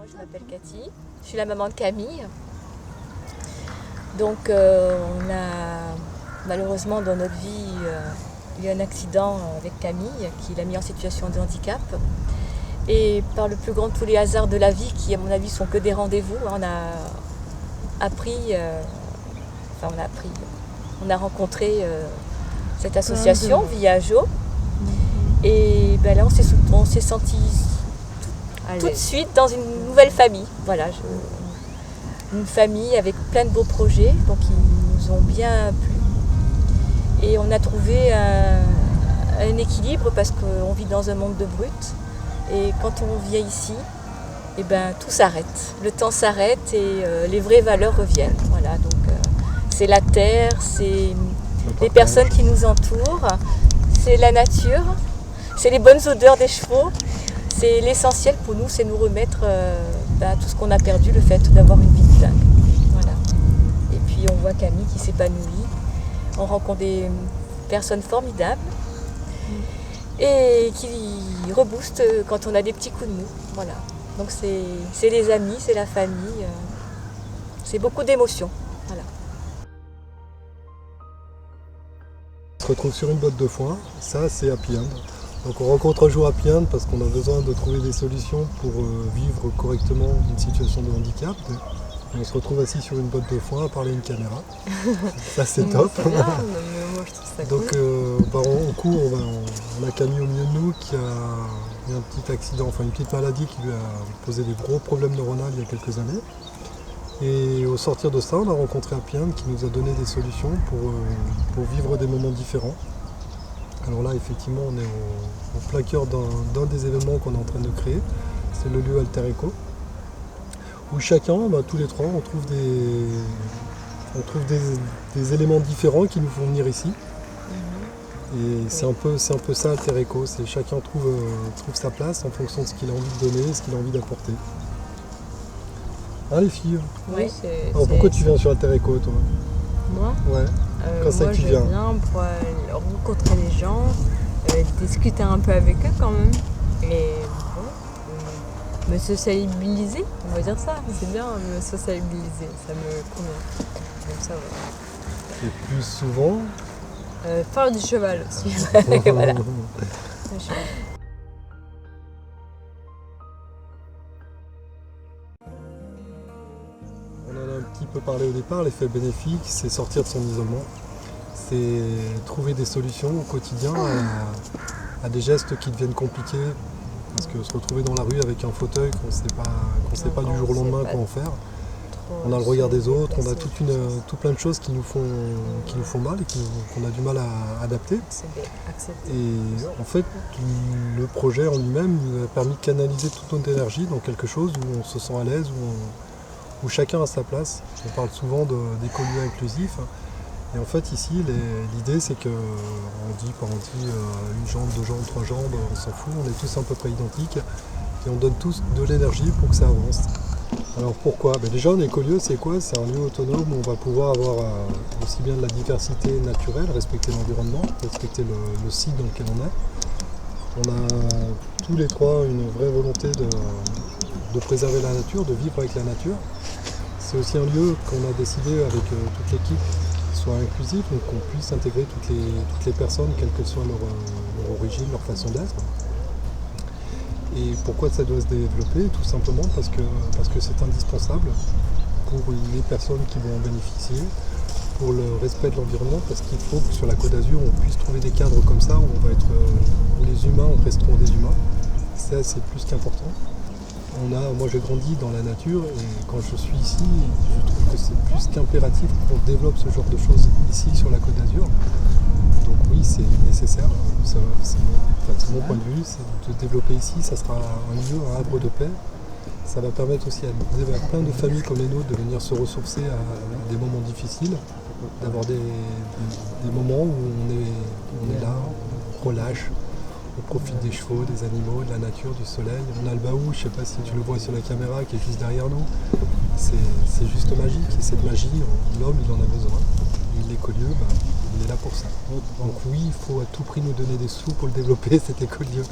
Moi je m'appelle Cathy, je suis la maman de Camille. Donc on a malheureusement dans notre vie eu un accident avec Camille qui l'a mis en situation de handicap. Et par le plus grand de tous les hasards de la vie, qui à mon avis sont que des rendez-vous, on a rencontré cette association Viajo. Et ben là on s'est senti tout de suite dans une nouvelle famille. Voilà, une famille avec plein de beaux projets, donc qui nous ont bien plu. Et on a trouvé un équilibre parce qu'on vit dans un monde de brut. Et quand on vient ici, et ben, tout s'arrête. Le temps s'arrête et les vraies valeurs reviennent. Voilà, donc c'est la terre, c'est les personnes qui nous entourent, c'est la nature, c'est les bonnes odeurs des chevaux. C'est l'essentiel pour nous, c'est nous remettre tout ce qu'on a perdu, le fait d'avoir une vie de dingue. Voilà. Et puis on voit Camille qui s'épanouit, on rencontre des personnes formidables et qui reboostent quand on a des petits coups de mou. Voilà. Donc c'est les amis, c'est la famille, c'est beaucoup d'émotions. Voilà. On se retrouve sur une botte de foin, ça c'est Happy End. Donc on rencontre un jour Happy End parce qu'on a besoin de trouver des solutions pour vivre correctement une situation de handicap. Et on se retrouve assis sur une botte de foin à parler à une caméra. Ça c'est top. C'est bien, mais moi je trouve ça Donc cool. en cours, on a Camille au milieu de nous qui a eu un petit accident, enfin une petite maladie qui lui a posé des gros problèmes neuronaux il y a quelques années. Et au sortir de ça, on a rencontré Happy End qui nous a donné des solutions pour vivre des moments différents. Alors là, effectivement, on est au plein cœur d'un des événements qu'on est en train de créer. C'est le lieu Alter Eco, où chacun, tous les trois, on trouve des éléments différents qui nous font venir ici. Et c'est un peu ça Alter Eco, c'est chacun trouve sa place en fonction de ce qu'il a envie de donner, ce qu'il a envie d'apporter. Hein les filles? Oui, alors pourquoi tu viens sur Alter Eco, toi? Moi Ouais. Quand c'est que tu viens? Je viens pour rencontrer les gens, discuter un peu avec eux quand même. Et bon, me sociabiliser, on va dire ça. C'est bien, me sociabiliser, ça me convient. Donc ça, ouais. Et plus souvent? Faire du cheval aussi. Voilà. On en a un petit peu parlé au départ, l'effet bénéfique, c'est sortir de son isolement. C'est trouver des solutions au quotidien à des gestes qui deviennent compliqués. Parce que se retrouver dans la rue avec un fauteuil qu'on ne sait pas du jour au lendemain quoi en faire. On a le regard des autres, on a tout plein de choses qui nous font mal et qu'on a du mal à adapter. Et en fait, le projet en lui-même nous a permis de canaliser toute notre énergie dans quelque chose où on se sent à l'aise, où chacun a sa place. On parle souvent d'écolieux inclusifs. Et en fait ici, l'idée c'est que on dit une jambe, deux jambes, trois jambes, on s'en fout, on est tous à peu près identiques et on donne tous de l'énergie pour que ça avance. Alors pourquoi? Déjà un écolieu c'est quoi? C'est un lieu autonome où on va pouvoir avoir aussi bien de la diversité naturelle, respecter l'environnement, respecter le site dans lequel on est. On a tous les trois une vraie volonté de préserver la nature, de vivre avec la nature. C'est aussi un lieu qu'on a décidé avec toute l'équipe soit inclusif, donc qu'on puisse intégrer toutes les personnes, quelle que soit leur origine, leur façon d'être. Et pourquoi ça doit se développer? Tout simplement parce que c'est indispensable pour les personnes qui vont en bénéficier, pour le respect de l'environnement, parce qu'il faut que sur la Côte d'Azur, on puisse trouver des cadres comme ça où où les humains resteront des humains. Ça, c'est plus qu'important. Moi j'ai grandi dans la nature et quand je suis ici, je trouve que c'est plus qu'impératif qu'on développe ce genre de choses ici sur la Côte d'Azur. Donc oui, c'est nécessaire, c'est mon point de vue, c'est de développer ici, ça sera un lieu, un havre de paix. Ça va permettre aussi à plein de familles comme les nôtres de venir se ressourcer à des moments difficiles, d'avoir des moments où on est là, on relâche. On profite des chevaux, des animaux, de la nature, du soleil. On a le baou, je ne sais pas si tu le vois sur la caméra, qui est juste derrière nous. C'est juste magique. Et cette magie, l'homme, il en a besoin. Et l'écolieu, il est là pour ça. Donc oui, il faut à tout prix nous donner des sous pour le développer, cet écolieu.